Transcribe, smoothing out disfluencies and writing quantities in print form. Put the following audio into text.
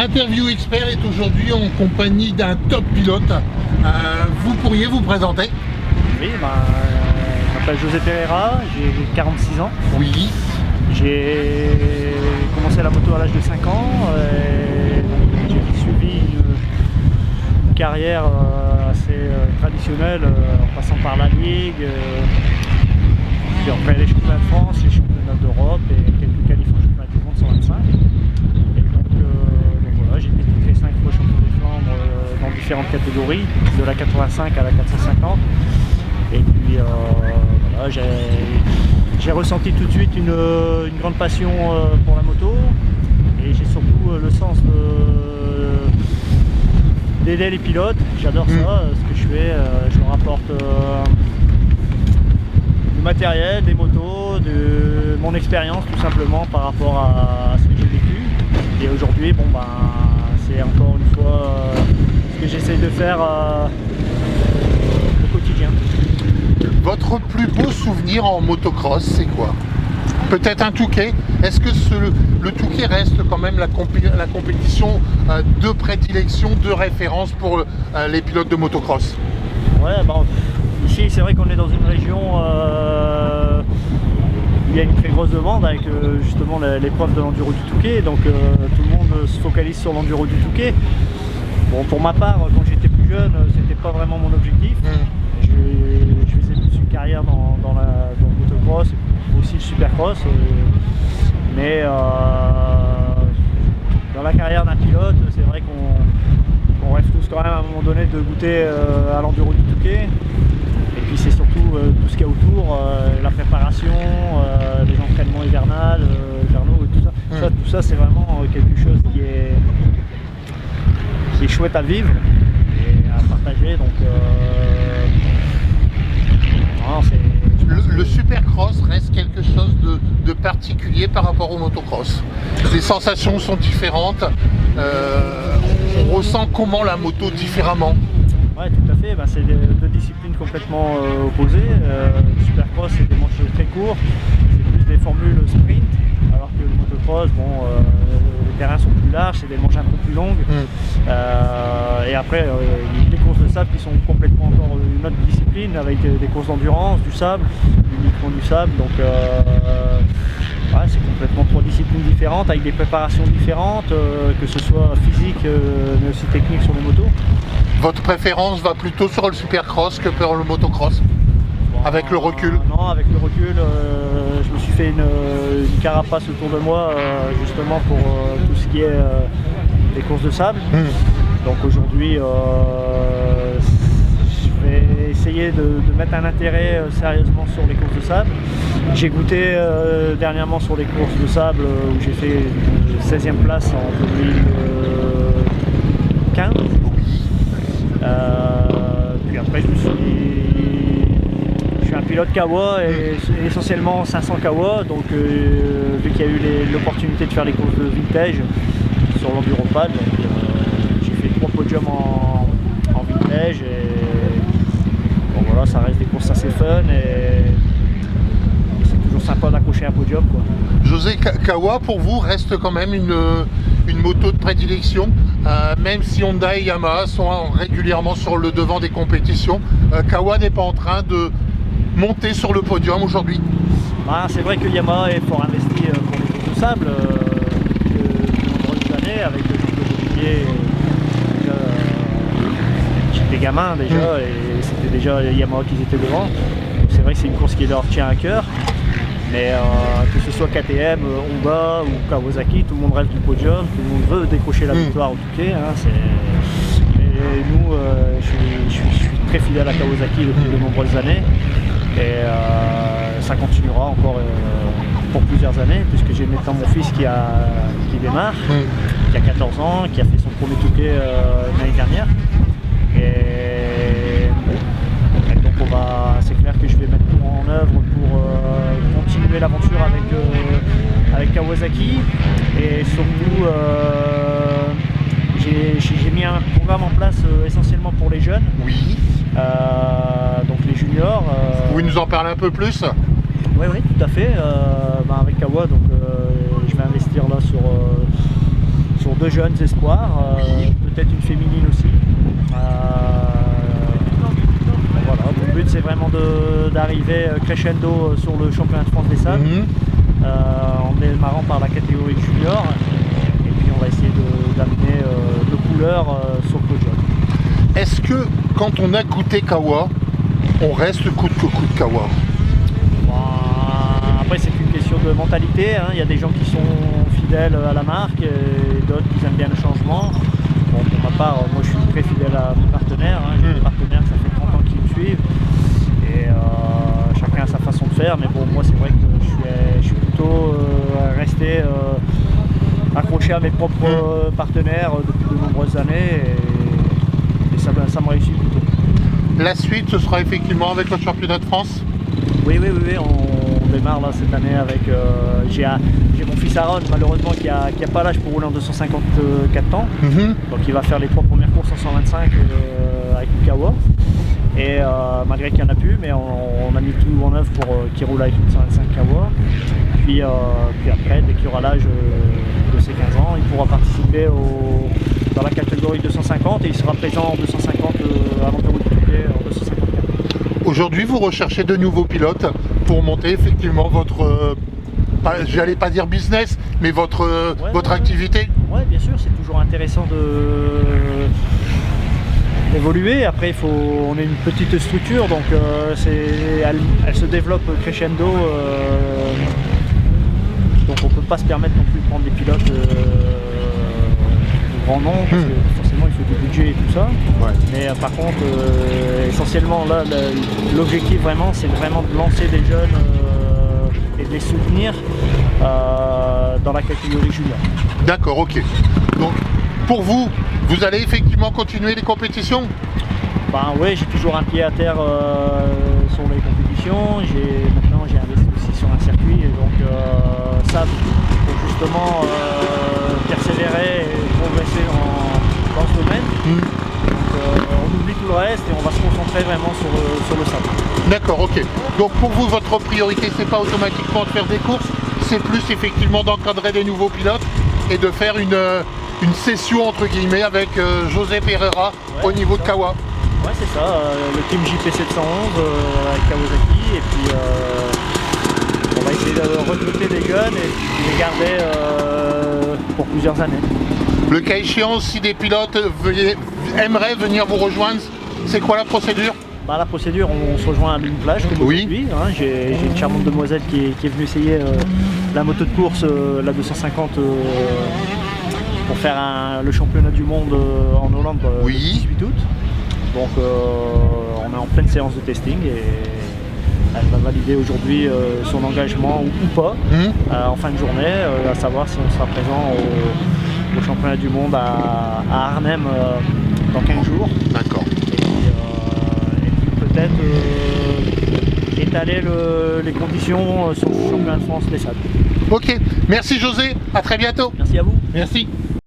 Interview Expert est aujourd'hui en compagnie d'un top pilote. Vous pourriez vous présenter? Oui, je m'appelle José Pereira, j'ai 46 ans. Oui. J'ai commencé la moto à l'âge de 5 ans. J'ai suivi une carrière assez traditionnelle en passant par la Ligue, puis après les championnats de France, les championnats d'Europe et quelques qualifs en championnat du monde 125. Et donc voilà, j'ai été titré 5 fois champion de Flandre dans différentes catégories, de la 85 à la 450. Et puis voilà, j'ai ressenti tout de suite une grande passion pour la moto, et j'ai surtout le sens d'aider les pilotes. J'adore ça, ce que je fais. Je leur apporte du matériel, des motos, de mon expérience tout simplement par rapport à ce que j'ai vécu. Et aujourd'hui, c'est encore une fois ce que j'essaie de faire au quotidien. Votre plus beau souvenir en motocross, c'est quoi? Peut-être un Touquet. Est-ce que le Touquet reste quand même la compétition de prédilection, de référence pour les pilotes de motocross? Ouais, ici c'est vrai qu'on est dans une région où il y a une très grosse demande avec justement l'épreuve de l'enduro du Touquet, donc tout le monde se focalise sur l'enduro du Touquet. Bon, pour ma part, quand j'étais plus jeune, c'était pas vraiment mon objectif. Je faisais plus une carrière dans le motocross et aussi le supercross, mais dans la carrière d'un pilote, c'est vrai qu'on rêve tous quand même à un moment donné de goûter à l'enduro du Touquet. Et puis c'est surtout tout ce qu'il y a autour, la préparation, les entraînements hivernaux et tout ça. Tout ça c'est vraiment quelque chose qui est chouette à vivre et à partager. Donc le supercross reste quelque chose de particulier par rapport au motocross. Les sensations sont différentes. On ressent comment la moto différemment. Ouais, tout à fait. C'est deux disciplines complètement opposées. Le supercross, c'est des manches très courts, c'est plus des formules sprint, alors que le motocross, les terrains sont plus larges, c'est des manches un peu plus longues. Et après, les courses de sable qui sont complètement encore une autre discipline, avec des courses d'endurance, du sable, uniquement du sable. Donc c'est complètement trois disciplines différentes, avec des préparations différentes, que ce soit physique, mais aussi technique sur les motos. Votre préférence va plutôt sur le supercross que pour le motocross, avec le recul? Non, avec le recul, je me suis fait une carapace autour de moi, justement pour tout ce qui est les courses de sable. Donc aujourd'hui, je vais essayer de mettre un intérêt sérieusement sur les courses de sable. J'ai goûté dernièrement sur les courses de sable où j'ai fait une 16e place en 2015. Puis après je suis un pilote Kawa et essentiellement 500 Kawa, donc vu qu'il y a eu l'opportunité de faire les courses de vintage sur l'enduropad, j'ai fait 3 podiums en vintage, et bon, voilà, ça reste des courses assez fun et c'est toujours sympa d'accrocher un podium, quoi. José, Kawa pour vous reste quand même une moto de prédilection, même si Honda et Yamaha sont régulièrement sur le devant des compétitions. Kawa n'est pas en train de monter sur le podium aujourd'hui. C'est vrai que Yamaha est fort investi pour les courses de sable depuis de nombreuses années, avec Jean-Claude Olivier. J'étais gamin déjà, et c'était déjà Yamaha qui étaient devant. C'est vrai que c'est une course qui leur tient à cœur. Mais que ce soit KTM, Honda ou Kawasaki, tout le monde rêve du podium, tout le monde veut décrocher la victoire au Touquet. Et nous, je suis très fidèle à Kawasaki depuis de nombreuses années. Et ça continuera encore pour plusieurs années, puisque j'ai maintenant mon fils qui démarre, qui a 14 ans, qui a fait son premier Touquet l'année dernière. Et donc c'est clair que je vais mettre tout en œuvre pour continuer l'aventure avec Kawasaki, et surtout j'ai mis un programme en place essentiellement pour les jeunes. Oui. Donc les juniors. Vous pouvez nous en parler un peu plus? Oui, tout à fait. Avec Kawa, donc je vais investir là sur 2 jeunes espoirs, peut-être une féminine aussi. Voilà, mon but c'est vraiment d'arriver crescendo sur le championnat de France des salles, en démarrant par la catégorie junior, et puis on va essayer d'amener de couleurs sur le podium. Est-ce que quand on a goûté Kawa, on reste coûte que coûte Kawa? Après c'est qu'une question de mentalité, hein. Il y a des gens qui sont fidèles à la marque et d'autres qui aiment bien le changement. Bon, pour ma part, moi je suis très fidèle à mes partenaires, hein. J'ai des partenaires, ça fait 30 ans qu'ils me suivent et chacun a sa façon de faire, mais bon, moi c'est vrai que je suis plutôt resté accroché à mes propres partenaires depuis de nombreuses années et ça me réussit plutôt. La suite, ce sera effectivement avec le championnat de France? Oui, on démarre là cette année avec. J'ai mon fils Aaron, malheureusement, qui a pas l'âge pour rouler en 254 ans. Donc il va faire les 3 premières courses en 125 avec Kawa. Et malgré qu'il n'y en a plus, mais on a mis tout en œuvre pour qu'il roule avec une 125 Kawa. Puis après, dès qu'il aura l'âge de ses 15 ans, il pourra participer dans la catégorie 250 et il sera présent en 250 avant de rouler en 254. Aujourd'hui, vous recherchez de nouveaux pilotes pour monter effectivement votre, j'allais pas dire business, mais votre activité? Oui, bien sûr, c'est toujours intéressant d'évoluer. Après, on est une petite structure, donc elle se développe crescendo. Donc on ne peut pas se permettre non plus de prendre des pilotes de grand nom, parce que forcément il faut du budget et tout ça. Ouais. Mais par contre, essentiellement là, l'objectif vraiment, c'est vraiment de lancer des jeunes et de les soutenir dans la catégorie junior. D'accord, ok. Donc pour vous, vous allez effectivement continuer les compétitions? Oui, j'ai toujours un pied à terre sur les compétitions. Maintenant j'ai investi aussi sur un circuit, et donc ça pour justement persévérer et progresser dans ce domaine. Donc on oublie tout le reste et on va se concentrer vraiment sur le sable. D'accord, ok. Donc pour vous, votre priorité, c'est pas automatiquement de faire des courses, c'est plus effectivement d'encadrer des nouveaux pilotes et de faire une session entre guillemets avec José Pereira au niveau de Kawa. Ouais, c'est ça, le team JP711 avec Kawasaki, et puis on va essayer de recruter des jeunes et de les garder pour plusieurs années. Le cas échéant, si des pilotes aimeraient venir vous rejoindre, c'est quoi la procédure? La procédure, on se rejoint à une plage comme aujourd'hui. Hein. J'ai une charmante demoiselle qui est venue essayer la moto de course, la 250, pour faire le championnat du monde en Hollande le 18 août. Donc on est en pleine séance de testing et elle va valider aujourd'hui son engagement ou pas en fin de journée, à savoir si on sera présent au championnat du monde à Arnhem dans 15 jours. D'accord. Et puis peut-être étaler les conditions sur le championnat de France des salles. Ok, merci José, à très bientôt. Merci à vous. Merci.